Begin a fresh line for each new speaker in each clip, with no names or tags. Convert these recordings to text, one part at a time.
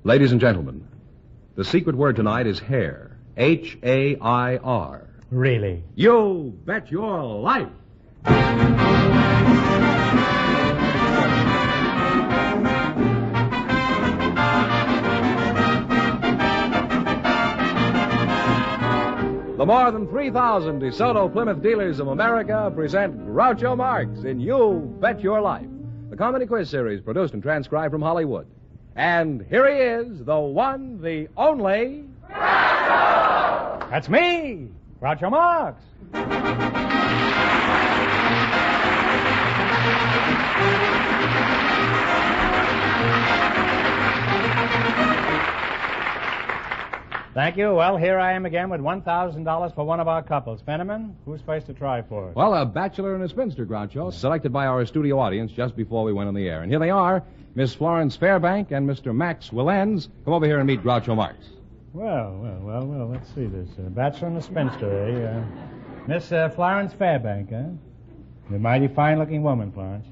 Ladies and gentlemen, the secret word tonight is hair. H-A-I-R.
Really?
You bet your life. The more than 3,000 DeSoto Plymouth dealers of America present Groucho Marx in You Bet Your Life, the comedy quiz series produced and transcribed from Hollywood. And here he is, the one, the only...
Groucho! That's me, Groucho Marx. Thank you. Well, here I am again with $1,000 for one of our couples. Fenneman, who's first to try for us?
Well, a bachelor and a spinster, Groucho, selected by our studio audience just before we went on the air. And here they are, Miss Florence Fairbank and Mr. Max Willens. Come over here and meet Groucho Marx.
Well, let's see this. Bachelor and a spinster, eh? Miss Florence Fairbank, eh? You're a mighty fine-looking woman, Florence.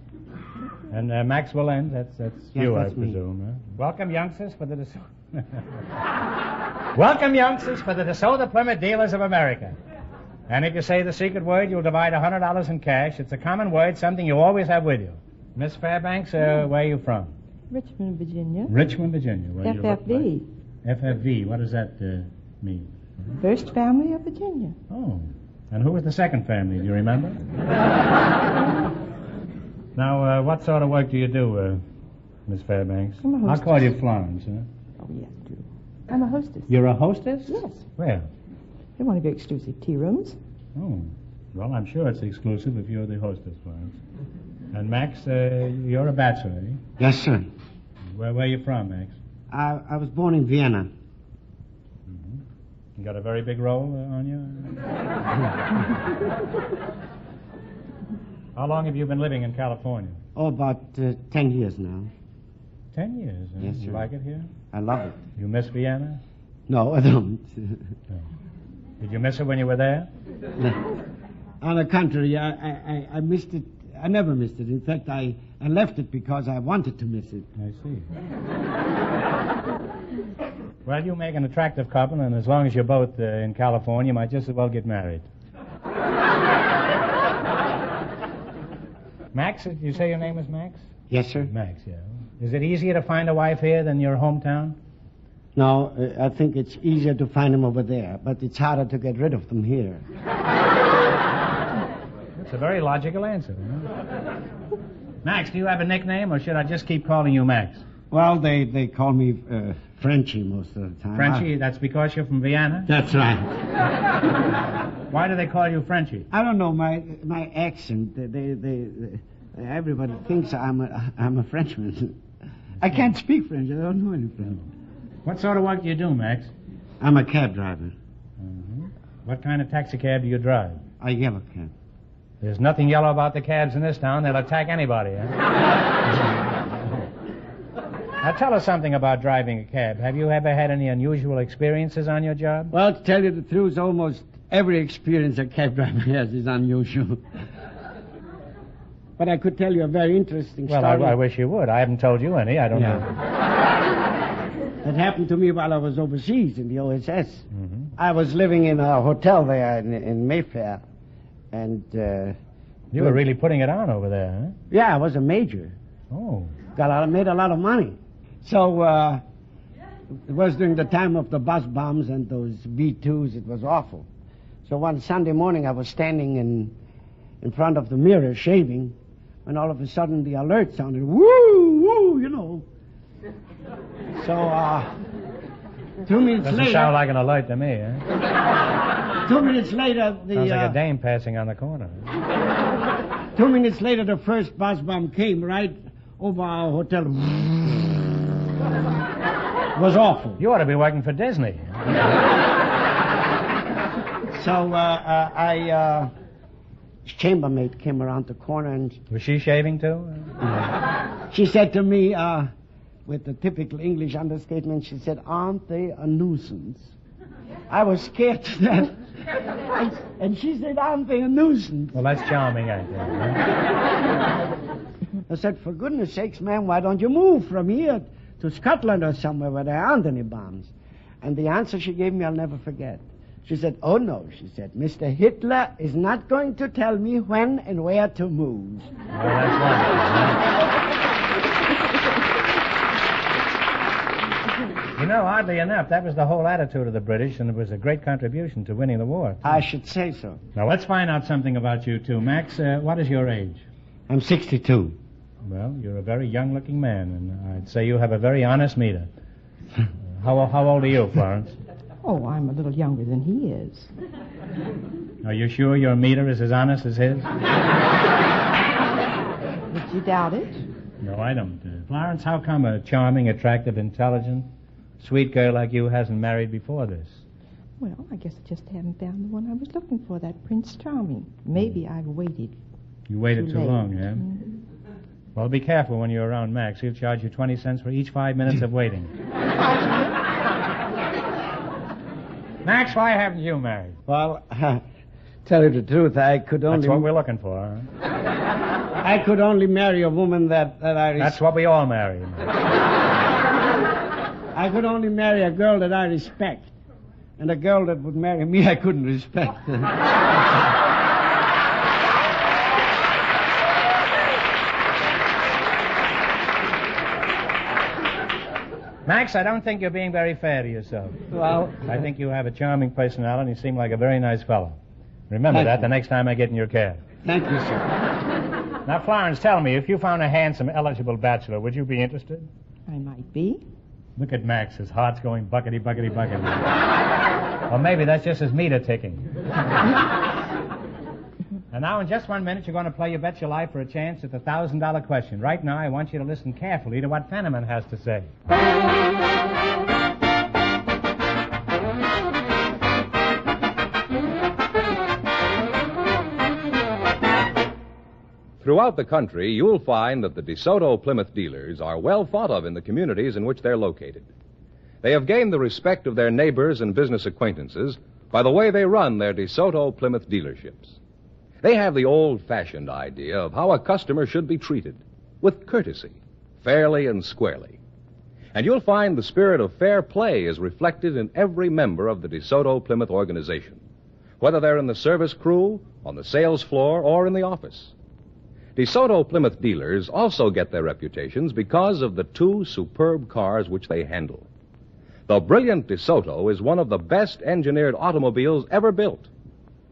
And Max Willens, that's
yes,
you,
that's
I presume, eh? Welcome, youngsters, for the Welcome, youngsters, for the DeSoto Plymouth Dealers of America. And if you say the secret word, you'll divide $100 in cash. It's a common word, something you always have with you. Miss Fairbanks, where are you from?
Richmond, Virginia.
Richmond, Virginia. Where do you look
FFV.
like? FFV, what does that mean?
First family of Virginia.
Oh. And who was the second family? Do you remember? Now, what sort of work do you do, Miss Fairbanks?
I'm a hostess.
I'll call you Florence, huh?
Oh, yes, do. I'm a hostess.
You're a hostess?
Yes.
Where?
In one of your exclusive tea rooms.
Oh. Well, I'm sure it's exclusive if you're the hostess, Florence. And Max, you're a bachelor, eh?
Yes, sir.
Where are you from, Max?
I was born in Vienna.
Mm-hmm. You got a very big role on you? How long have you been living in California?
Oh, about 10 years now.
10 years. Huh?
Yes,
You
sir.
like it here?
I love it.
You miss Vienna?
No, I don't.
No. Did you miss it when you were there?
On the contrary, I missed it. I never missed it. In fact, I left it because I wanted to miss it.
I see. Well, you make an attractive couple, and as long as you're both in California, you might just as well get married. Max, did you say your name is Max?
Yes, sir.
Max, yeah. Is it easier to find a wife here than your hometown?
No, I think it's easier to find them over there, but it's harder to get rid of them here.
That's a very logical answer. Huh? Max, do you have a nickname, or should I just keep calling you Max?
Well, they call me Frenchie most of the time.
Frenchie, that's because you're from Vienna?
That's right.
Why do they call you Frenchie?
I don't know my accent. Everybody thinks I'm a Frenchman. I can't speak French. I don't know any French.
What sort of work do you do, Max?
I'm a cab driver.
Mm-hmm. What kind of taxi cab do you drive?
A yellow cab.
There's nothing yellow about the cabs in this town. They'll attack anybody. Huh? Now, tell us something about driving a cab. Have you ever had any unusual experiences on your job?
Well, to tell you the truth, almost every experience a cab driver has is unusual. But I could tell you a very interesting story.
Well, I wish you would. I haven't told you any. I don't know.
That happened to me while I was overseas in the OSS.
Mm-hmm.
I was living in a hotel there in Mayfair. And,
You were really putting it on over there, huh?
yeah, I was a major.
Oh.
Made a lot of money. So, it was during the time of the bus bombs and those B-2s. It was awful. So one Sunday morning I was standing in front of the mirror shaving, when all of a sudden the alert sounded, woo, woo, you know. So, 2 minutes
Doesn't
later...
sound like an alert to me, huh?
2 minutes later,
Sounds like a dame passing on the corner.
2 minutes later, the first bus bomb came right over our hotel. It was awful.
You ought to be working for Disney.
So, chambermaid came around the corner and...
Was she shaving, too?
She said to me, with the typical English understatement, she said, "Aren't they a nuisance?" I was scared to death. And she said, "Aren't they a nuisance?"
Well, that's charming, I think. Huh?
I said, "For goodness sakes, ma'am, why don't you move from here to Scotland or somewhere where there aren't any bombs. And the answer she gave me I'll never forget. She said, oh, no, she said, Mr. Hitler is not going to tell me when and where to move.
Well, that's wonderful. You know, oddly enough, that was the whole attitude of the British, and it was a great contribution to winning the war.
I should say so.
Now, let's find out something about you, too. Max, what is your age?
I'm 62.
Well, you're a very young-looking man, and I'd say you have a very honest meter. How old are you, Florence?
Oh, I'm a little younger than he is.
Are you sure your meter is as honest as his?
Would you doubt it?
No, I don't. Florence, how come a charming, attractive, intelligent, sweet girl like you hasn't married before this?
Well, I guess I just haven't found the one I was looking for, that Prince Charming. Maybe I've waited.
You waited too
late.
long, yeah?
Mm-hmm.
Well, be careful when you're around Max. He'll charge you 20 cents for each 5 minutes of waiting. Max, why haven't you married?
Well, tell you the truth, I could only...
That's what we're looking for, huh?
I could only marry a woman that I...
That's what we all marry.
I could only marry a girl that I respect. And a girl that would marry me I couldn't respect.
Max, I don't think you're being very fair to yourself.
Well...
I think you have a charming personality and you seem like a very nice fellow. Remember that the next time I get in your cab.
Thank you, sir.
Now, Florence, tell me, if you found a handsome, eligible bachelor, would you be interested?
I might be.
Look at Max. His heart's going buckety, buckety, buckety. Or maybe that's just his meter ticking. And now, in just 1 minute, you're going to play You Bet Your Life for a chance at the $1,000 question. Right now, I want you to listen carefully to what Fenneman has to say.
Throughout the country, you'll find that the DeSoto Plymouth dealers are well thought of in the communities in which they're located. They have gained the respect of their neighbors and business acquaintances by the way they run their DeSoto Plymouth dealerships. They have the old-fashioned idea of how a customer should be treated, with courtesy, fairly and squarely. And you'll find the spirit of fair play is reflected in every member of the DeSoto Plymouth organization, whether they're in the service crew, on the sales floor, or in the office. DeSoto Plymouth dealers also get their reputations because of the two superb cars which they handle. The brilliant DeSoto is one of the best engineered automobiles ever built.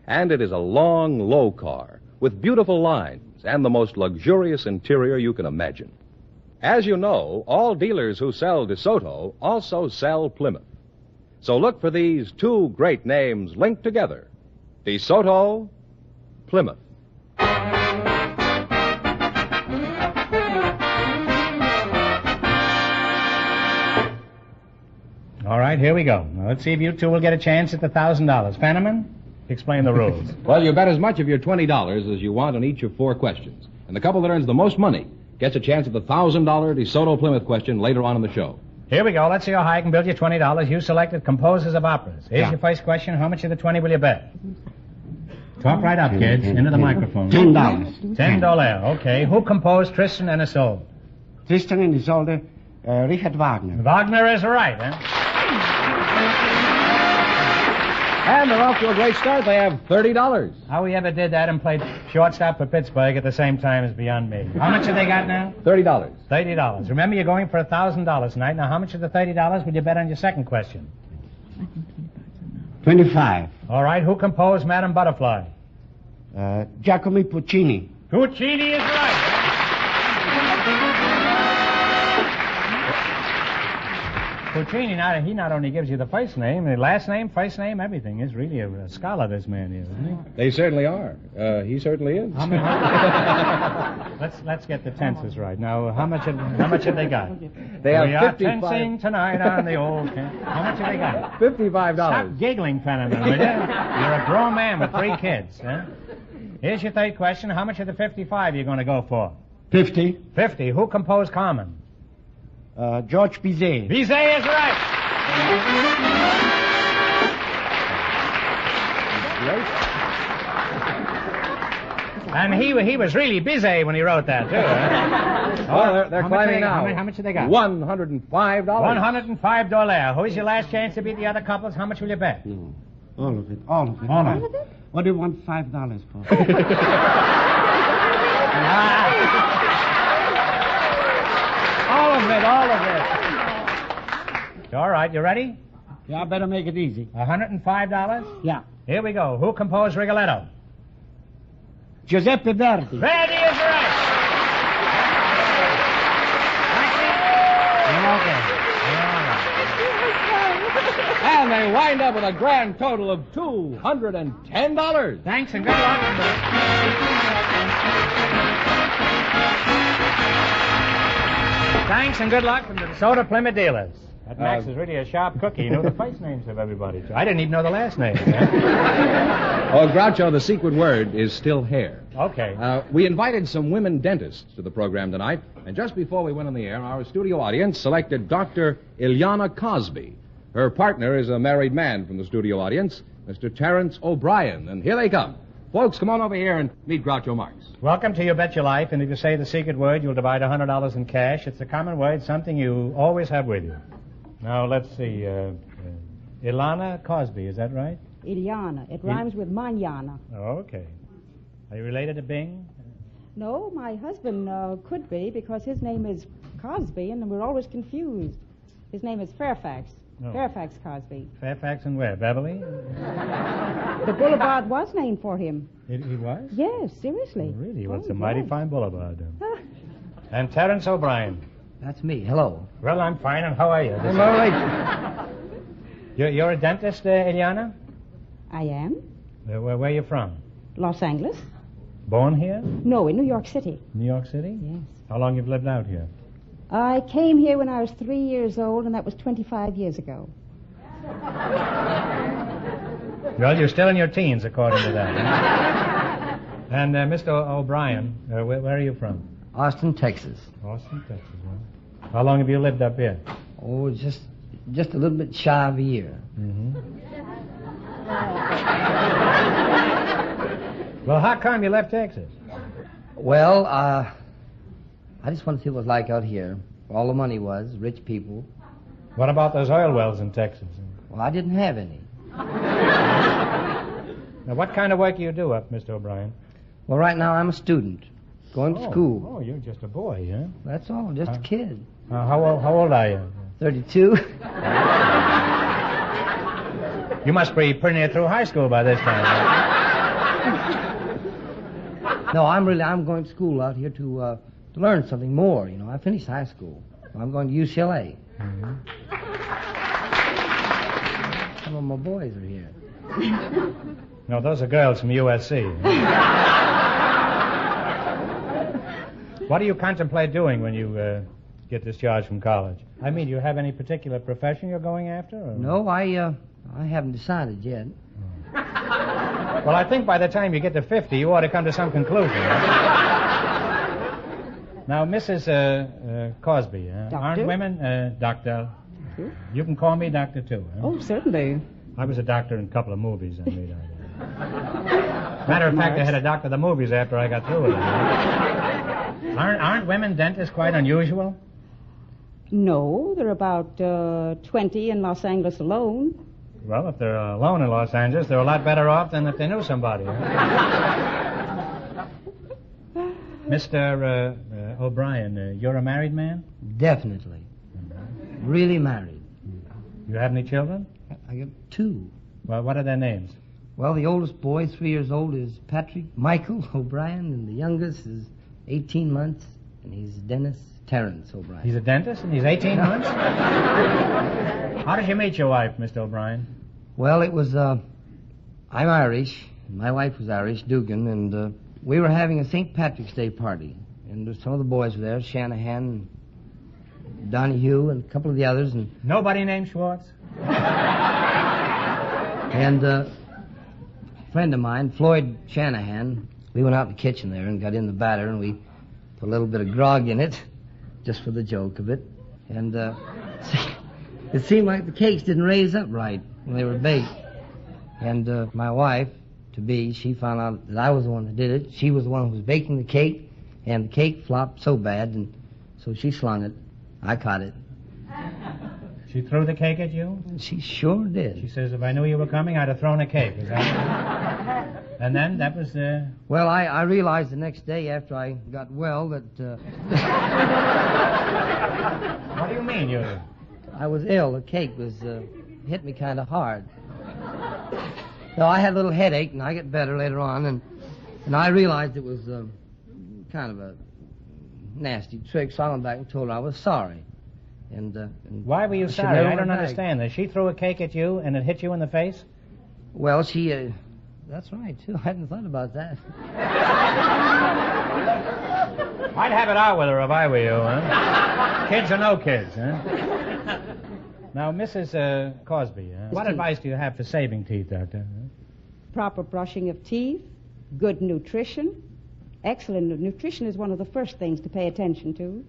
And it is a long, low car with beautiful lines and the most luxurious interior you can imagine. As you know, all dealers who sell DeSoto also sell Plymouth. So look for these two great names linked together. DeSoto, Plymouth.
All right, here we go. Now, let's see if you two will get a chance at the $1,000. Fenneman, explain the rules.
Well, you bet as much of your $20 as you want on each of 4 questions. And the couple that earns the most money gets a chance at the $1,000 DeSoto Plymouth question later on in the show.
Here we go. Let's see how high I can build you $20. You selected composers of operas. Here's your first question. How much of the 20 will you bet? Talk right up, kids. Into the microphone.
$10.
$10. Okay. Who composed Tristan and Isolde?
Tristan and Isolde, Richard Wagner.
Wagner is right, huh?
And they're off to a great start. They have $30.
How we ever did that and played shortstop for Pittsburgh at the same time is beyond me. How much have they got now?
$30.
$30. Remember, you're going for $1,000 tonight. Now, how much of the $30 would you bet on your second question?
25.
All right. Who composed Madame Butterfly?
Giacomo Puccini.
Puccini is right. Puccini, he not only gives you the first name, the last name, first name, everything. He's really a scholar, this man is, isn't he?
They certainly are. He certainly is.
Let's get the tenses right. Now, how much have they got?
They have
we are
55.
tensing tonight on the old... How much have they got?
$55.
Stop giggling, Fenneman, will you? You're a grown man with 3 kids, huh? Here's your third question. How much of the 55 are you going to go for?
50.
50. Who composed Carmen?
George Bizet.
Bizet is right. And he was really busy when he wrote that, too.
Oh, they're climbing now.
How much have they got?
$105.
$105. Who's your last chance to beat the other couples? How much will you bet?
No. All of it. All of it.
All of it?
What do you want $5 for?
All of it.
All right, you ready?
Yeah, I better make it easy.
$105?
Yeah.
Here we go. Who composed Rigoletto?
Giuseppe Verdi.
Verdi is right. Okay.
And they wind up with a grand total of $210.
Thanks and good luck. Thanks and good luck from the DeSoto Plymouth dealers. That Max is really a sharp cookie. He knew the first names of everybody, too. I didn't even know the last names.
Oh, Groucho, the secret word is still hair.
Okay.
We invited some women dentists to the program tonight, and just before we went on the air, our studio audience selected Dr. Ileana Cosby. Her partner is a married man from the studio audience, Mr. Terrence O'Brien, and here they come. Folks, come on over here and meet Groucho Marx.
Welcome to You Bet Your Life, and if you say the secret word, you'll divide $100 in cash. It's a common word, something you always have with you. Now, let's see. Ilana Cosby, is that right?
Ileana. It rhymes with manana.
Oh, okay. Are you related to Bing?
No, my husband could be because his name is Cosby, and we're always confused. His name is Fairfax.
Oh.
Fairfax Cosby.
Fairfax and where? Beverly?
The boulevard was named for him.
He was?
Yes, seriously.
Oh, really? Well, it's
Oh,
a mighty
yes.
fine boulevard. And Terrence O'Brien.
That's me. Hello.
Well, I'm fine, and how are you?
I'm all right.
You're a dentist, Ileana?
I am.
Where are you from?
Los Angeles?
Born here?
No, in New York City.
New York City?
Yes.
How long you've lived out here?
I came here when I was 3 years old, and that was 25 years ago.
Well, you're still in your teens, according to that. And Mr. O'Brien, where are you from?
Austin, Texas.
Austin, Texas. Huh? How long have you lived up here?
Oh, just a little bit shy of a year.
Mm-hmm. Well, how come you left Texas?
Well, I just want to see what it was like out here. Where all the money was, rich people.
What about those oil wells in Texas?
Well, I didn't have any.
Now, what kind of work do you do up, Mr. O'Brien?
Well, right now I'm a student, going to school.
Oh, you're just a boy, huh?
That's all, just a kid.
How old are you?
32.
You must be pretty near through high school by this time.
No, I'm going to school out here to learn something more. You know, I finished high school. I'm going to UCLA.
Mm-hmm.
Some of my boys are here.
No, those are girls from USC. What do you contemplate doing when you get discharged from college? I mean, do you have any particular profession you're going after? Or?
No, I haven't decided yet.
Well, I think by the time you get to 50, you ought to come to some conclusion. Now, Mrs. Cosby, aren't women, Doctor? You can call me Doctor, too. Huh?
Oh, certainly.
I was a doctor in a couple of movies I made out there. Matter of fact, I had a doctor of the movies after I got through with them. Aren't women dentists quite unusual?
No, there are about 20 in Los Angeles alone.
Well, if they're alone in Los Angeles, they're a lot better off than if they knew somebody. Huh? Mr. O'Brien, you're a married man?
Definitely. Really married.
You have any children?
I got 2.
Well, what are their names?
Well, the oldest boy, 3 years old, is Patrick Michael O'Brien, and the youngest is 18 months, and he's Dennis Terrence O'Brien.
He's a dentist, and he's 18 months? How did you meet your wife, Mr. O'Brien?
Well, it was, I'm Irish. My wife was Irish, Dugan, and we were having a St. Patrick's Day party. And some of the boys were there, Shanahan, and Donahue, and a couple of the others. And
nobody named Schwartz?
And a friend of mine, Floyd Shanahan, we went out in the kitchen there and got in the batter, and we put a little bit of grog in it, just for the joke of it. And it seemed like the cakes didn't raise up right when they were baked. And my wife, to-be, she found out that I was the one that did it. She was the one who was baking the cake, and the cake flopped so bad, and so she slung it. I caught it.
She threw the cake at you?
She sure did.
She says, if I knew you were coming, I'd have thrown a cake. Is that And then that was...
Well, I realized the next day after I got well that...
What do you mean, you...
I was ill. The cake was hit me kind of hard. So I had a little headache, and I got better later on, and I realized it was kind of a nasty trick, so I went back and told her I was sorry. And
why were you sorry? I don't understand this. She threw a cake at you, and it hit you in the face?
Well, she... that's right, too. I hadn't thought about that.
I'd have it out with her if I were you, huh? Kids or no kids, huh? Now, Mrs. Cosby, what advice do you have for saving teeth, Doctor?
Proper brushing of teeth, good nutrition. Excellent nutrition is one of the first things to pay attention to.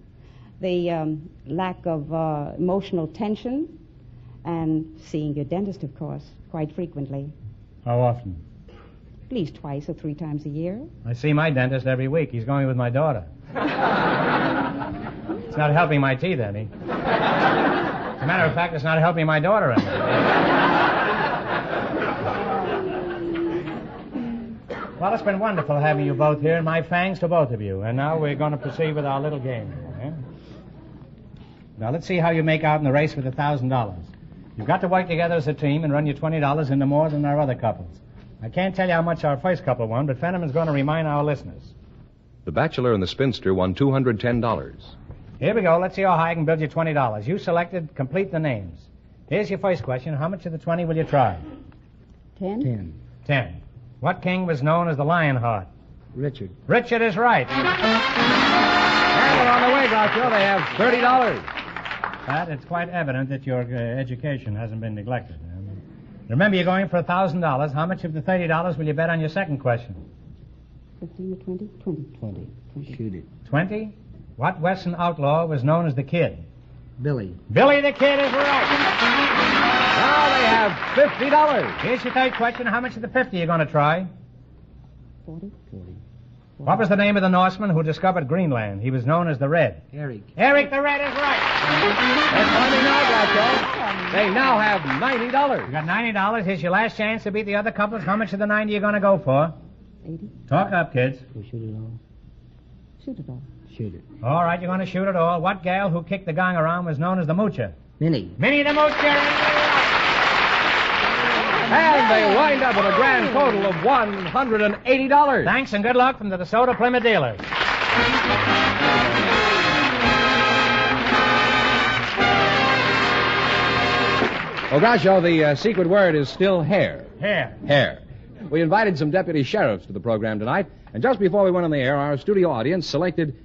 The lack of emotional tension, and seeing your dentist, of course, quite frequently.
How often?
At least 2 or 3 times a year.
I see my dentist every week. He's going with my daughter. It's not helping my teeth any. As a matter of fact, it's not helping my daughter any. Well, it's been wonderful having you both here, and my thanks to both of you. And now we're going to proceed with our little game. Now, let's see how you make out in the race with $1,000. You've got to work together as a team and run your $20 into more than our other couples. I can't tell you how much our first couple won, but Fenneman's going to remind our listeners.
The Bachelor and the Spinster won $210.
Here we go. Let's see how high I can build you $20. You selected complete the names. Here's your first question. How much of the 20 will you try?
10?
10. What king was known as the Lionheart?
Richard.
Richard is right.
And they're on the way, Groucho. They have $30.
Pat, it's quite evident that your education hasn't been neglected. Remember, you're going for $1,000. How much of the $30 will you bet on your second question?
15 or 20? 20.
Shoot it.
20? What Western outlaw was known as the Kid?
Billy.
Billy the Kid is right.
Now they have $50.
Here's your third question. How much of the 50 are you going to try?
40.
What was the name of the Norseman who discovered Greenland? He was known as the Red.
Eric.
Eric the Red is right.
They're climbing now, Groucho. They now have $90.
You got $90. Here's your last chance to beat the other couples. How much of the 90 are you going to go for?
80.
Talk up, kids.
We'll shoot it all.
Shoot it all.
Shoot it.
All right, you're going to shoot it all. What gal who kicked the gong around was known as the Moocher?
Minnie.
Minnie the Moocher.
And they wind up with a grand total of $180.
Thanks and good luck from the DeSoto Plymouth dealers.
Oh, Groucho, the secret word is still hair.
Here.
Hair. We invited some deputy sheriffs to the program tonight, and just before we went on the air, our studio audience selected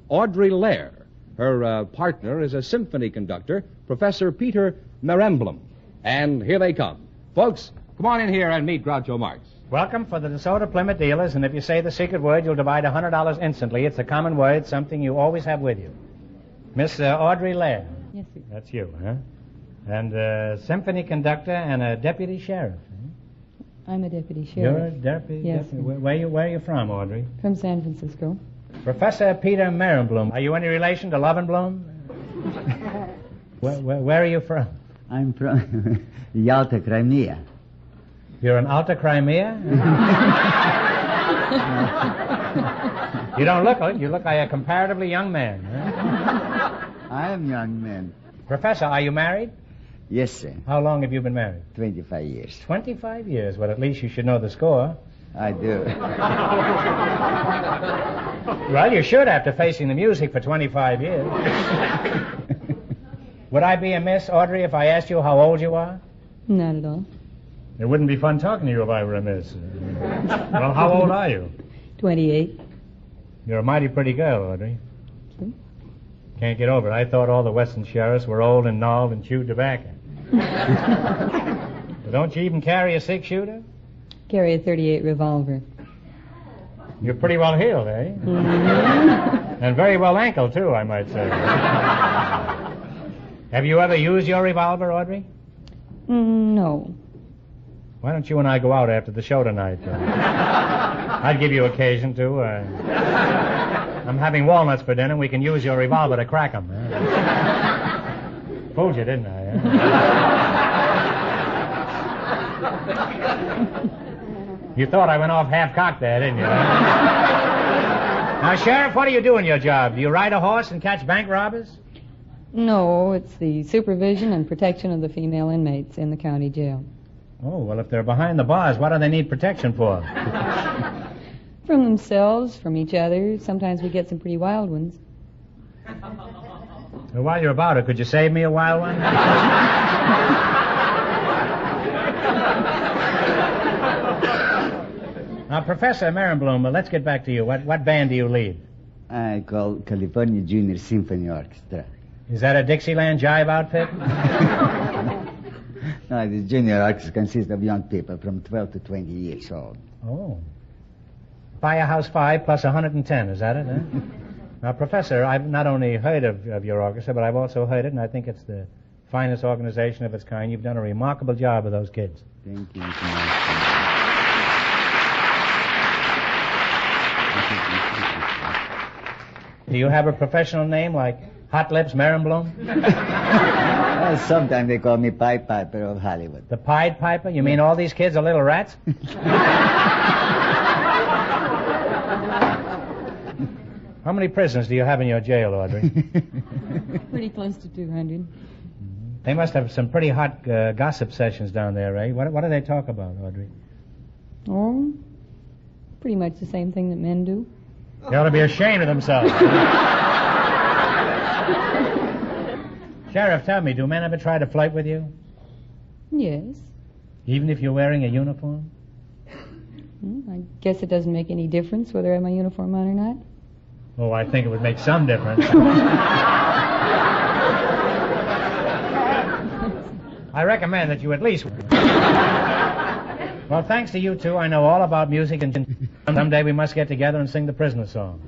Audrey Lair. Her partner is a symphony conductor, Professor Peter Meremblum. And here they come. Folks, come on in here and meet Groucho Marx.
Welcome for the DeSoto Plymouth dealers, and if you say the secret word, you'll divide $100 instantly. It's a common word, something you always have with you. Miss Audrey Lair.
Yes, sir.
That's you, huh? And symphony conductor and a deputy sheriff.
I'm a deputy sheriff.
You're a deputy?
Yes.
Where are you from, Audrey?
From San Francisco.
Professor Peter Meremblum. Are you any relation to Lovenblum? Where are you from?
I'm from Yalta, Crimea.
You're in Alta Crimea? You don't look it. You look like a comparatively young man. Huh?
I am young man.
Professor, are you married?
Yes, sir.
How long have you been married?
25 years.
25 years. Well, at least you should know the score.
I do.
Well, you should after facing the music for 25 years. Would I be amiss, Audrey, if I asked you how old you are?
Not at all.
It wouldn't be fun talking to you if I were amiss. Well, how old are you?
28.
You're a mighty pretty girl, Audrey.
Hmm?
Can't get over it. I thought all the Western sheriffs were old and gnarled and chewed tobacco. Well, don't you even carry a 6-shooter?
Carry a .38 revolver.
You're pretty well heeled, eh?
Mm-hmm.
And very well ankled, too, I might say. Have you ever used your revolver, Audrey?
No.
Why don't you and I go out after the show tonight? I'd give you occasion to. I'm having walnuts for dinner. We can use your revolver to crack them. Fooled you, didn't I? You thought I went off half-cocked there, didn't you? Now, Sheriff, what do you do in your job? Do you ride a horse and catch bank robbers?
No, it's the supervision and protection of the female inmates in the county jail.
Oh, well, if they're behind the bars, what do they need protection for?
From themselves, from each other. Sometimes we get some pretty wild ones.
Well, while you're about it, could you save me a wild one? Now, Professor Marenblum, let's get back to you. What band do you lead?
I call California Junior Symphony Orchestra.
Is that a Dixieland jive outfit?
No, the junior orchestra consists of young people from 12 to 20 years old.
Oh. Firehouse 5 plus 110, is that it, huh? Now, Professor, I've not only heard of your orchestra, but I've also heard it, and I think it's the finest organization of its kind. You've done a remarkable job with those kids.
Thank you.
Do you have a professional name like Hot Lips Marenblum?
Sometimes they call me Pied Piper of Hollywood.
The Pied Piper? You mean all these kids are little rats? How many prisoners do you have in your jail, Audrey?
Pretty close to 200.
They must have some pretty hot gossip sessions down there, eh? What do they talk about, Audrey?
Oh, pretty much the same thing that men do.
They ought to be ashamed of themselves. Sheriff, tell me, do men ever try to flirt with you?
Yes.
Even if you're wearing a uniform?
I guess it doesn't make any difference whether I have my uniform on or not.
Oh, I think it would make some difference. I recommend that you at least... Well, thanks to you two, I know all about music, and someday we must get together and sing the prisoner song.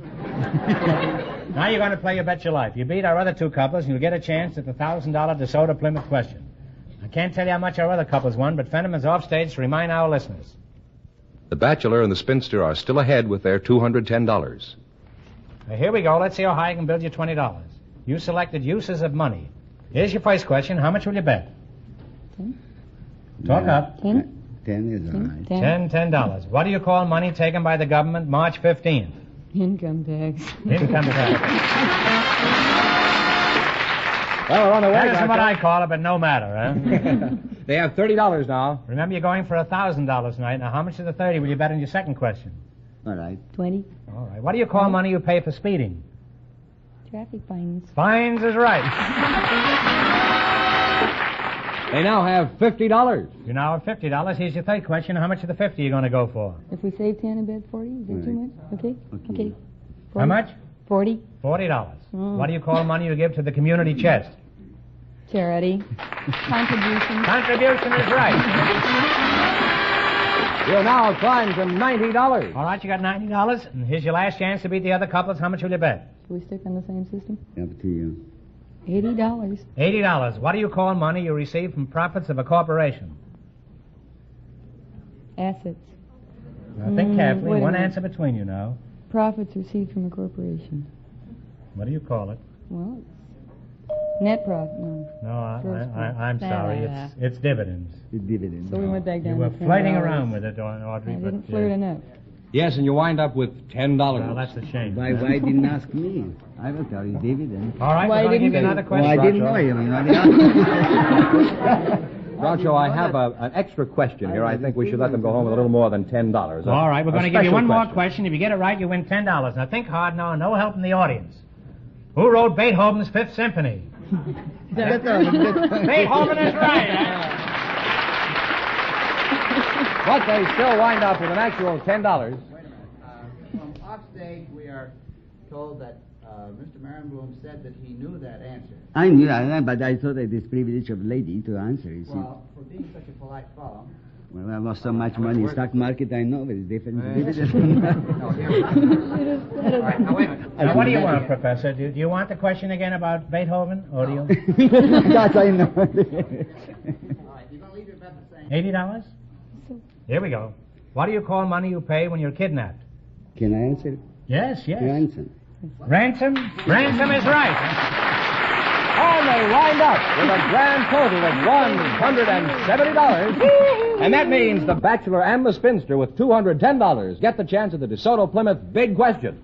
Now you're going to play You Bet Your Life. You beat our other two couples, and you'll get a chance at the $1,000 DeSoto Plymouth question. I can't tell you how much our other couples won, but Fenneman's off stage to remind our listeners.
The bachelor and the spinster are still ahead with their $210.
Now, here we go. Let's see how high I can build you $20. You selected uses of money. Here's your first question. How much will you bet?
10.
Talk up.
10.
10 is all right.
$10. What do you call money taken by the government March 15th?
Income tax.
Income tax.
Well, we're on the way.
That isn't what I call it, but no matter, huh?
They have $30 now.
Remember, you're going for $1,000 tonight. Now, how much of the 30 will you bet on your second question?
All right.
20.
All right. What do you call money you pay for speeding?
Traffic fines.
Fines is right.
They now have $50.
You now have $50. Here's your third question. How much of the 50 are you going to go for?
If we save 10 and bet 40, is that too much? Okay. 40.
How much?
40.
$40. What do you call money you give to the community chest?
Charity. Contribution.
Contribution is right.
You're now climbing to $90.
All right, you got $90. And here's your last chance to beat the other couples. How much will you bet?
Should we stick on the same system?
Up to you.
$80.
$80. What do you call money you receive from profits of a corporation?
Assets.
Now, think carefully.
wait a
One
minute.
answer between you now.
Profits received from a corporation.
What do you call it?
Well, it's net profit. No.
No,
First
I'm sorry. It's dividends.
The dividend.
So we went back down
You were
to $10.
flirting around with it, Audrey.
I
but,
didn't flirt enough.
Yes, and you wind up with $10.
Well, that's a shame.
Why didn't ask me? I will tell you dividend.
All right,
Why
we're going to give you
didn't
another
Oh,
question.
I didn't know you.
Groucho, I have an extra question here. I think we should let them go home with a little more than $10.
All right, we're going to give you one more
question.
question. If you get it right, you win $10. Now, think hard now, no help from the audience. Who wrote Beethoven's Fifth Symphony? Beethoven is right.
But they still wind up with an actual $10.
Wait a minute. From offstage, we are told that Mr. Marenblum said that he knew that answer.
I knew that, but I thought it is privilege of lady to answer. You see.
Well, for being such a polite fellow.
Well, I lost so much money in stock market, I know, but it's different.
No, here we go. All right, now wait a minute.
Now, what do you want, Professor? Do you want the question again about Beethoven, or do you...
That I know.
All right, you're going to leave your bet the same.
$80?
So
Here we go. What do you call money you pay when you're kidnapped?
Can I answer?
Yes.
Ransom.
Ransom? Ransom is right.
And they wind up with a grand total of $170. And that means the bachelor and the spinster with $210 get the chance at the DeSoto Plymouth Big Question.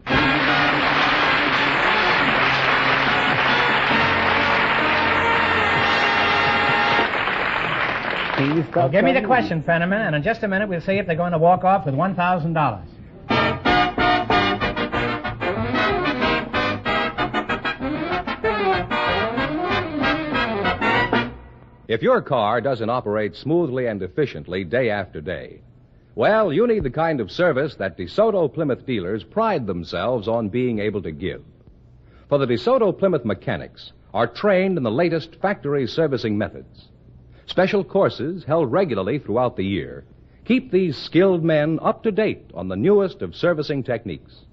Well, give me the question, Fenneman, and in just a minute we'll see if they're going to walk off with $1,000.
If your car doesn't operate smoothly and efficiently day after day, well, you need the kind of service that DeSoto Plymouth dealers pride themselves on being able to give. For the DeSoto Plymouth mechanics are trained in the latest factory servicing methods. Special courses held regularly throughout the year keep these skilled men up to date on the newest of servicing techniques.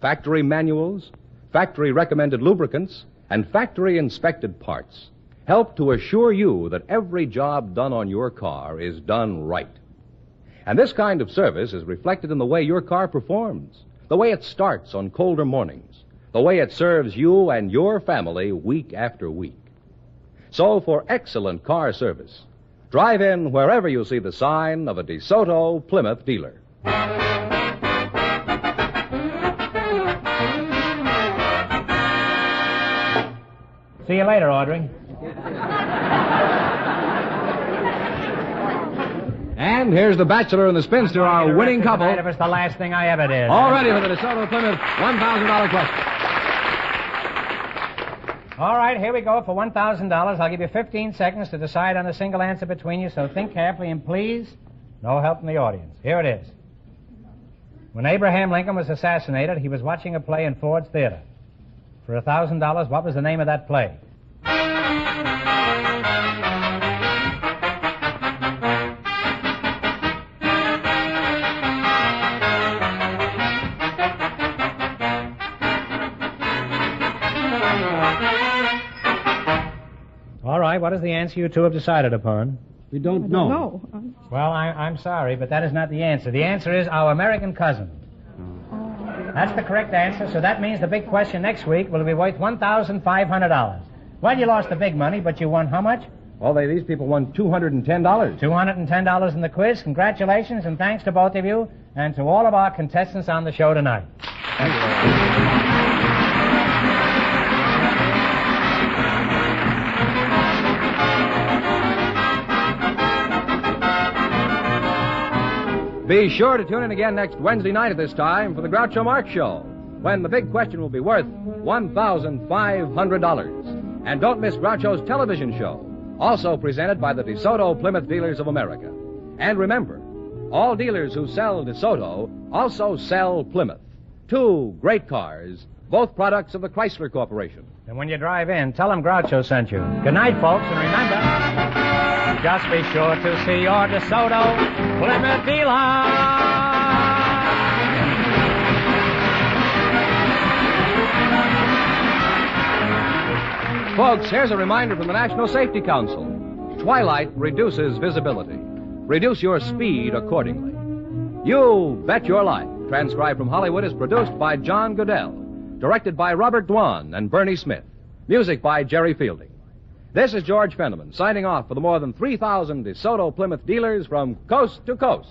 Factory manuals, factory recommended lubricants, and factory inspected parts help to assure you that every job done on your car is done right. And this kind of service is reflected in the way your car performs, the way it starts on colder mornings, the way it serves you and your family week after week. So for excellent car service, drive in wherever you see the sign of a DeSoto Plymouth dealer.
See you later, Audrey.
And here's the bachelor and the spinster, our winning couple.
It was the last thing I ever did.
All ready for the DeSoto Plymouth $1,000 question.
All right, here we go for $1,000. I'll give you 15 seconds to decide on a single answer between you, so think carefully and please, no help from the audience. Here it is. When Abraham Lincoln was assassinated, he was watching a play in Ford's Theater. For $1,000, what was the name of that play? All right, what is the answer you two have decided upon?
We don't know.
Well, I'm sorry, but that is not the answer. The answer is Our American Cousin. That's the correct answer, so that means the big question next week will be worth $1,500. Well, you lost the big money, but you won how much?
Well, these people won $210.
$210 in the quiz. Congratulations, and thanks to both of you, and to all of our contestants on the show tonight.
Thank you very much. Be sure to tune in again next Wednesday night at this time for the Groucho Marx Show, when the big question will be worth $1,500. And don't miss Groucho's television show, also presented by the DeSoto Plymouth Dealers of America. And remember, all dealers who sell DeSoto also sell Plymouth. Two great cars, both products of the Chrysler Corporation.
And when you drive in, tell them Groucho sent you. Good night, folks, and remember, just be sure to see your DeSoto Plymouth dealer.
Folks, here's a reminder from the National Safety Council. Twilight reduces visibility. Reduce your speed accordingly. You Bet Your Life, transcribed from Hollywood, is produced by John Goodell, directed by Robert Dwan and Bernie Smith. Music by Jerry Fielding. This is George Fenneman, signing off for the more than 3,000 DeSoto Plymouth dealers from coast to coast.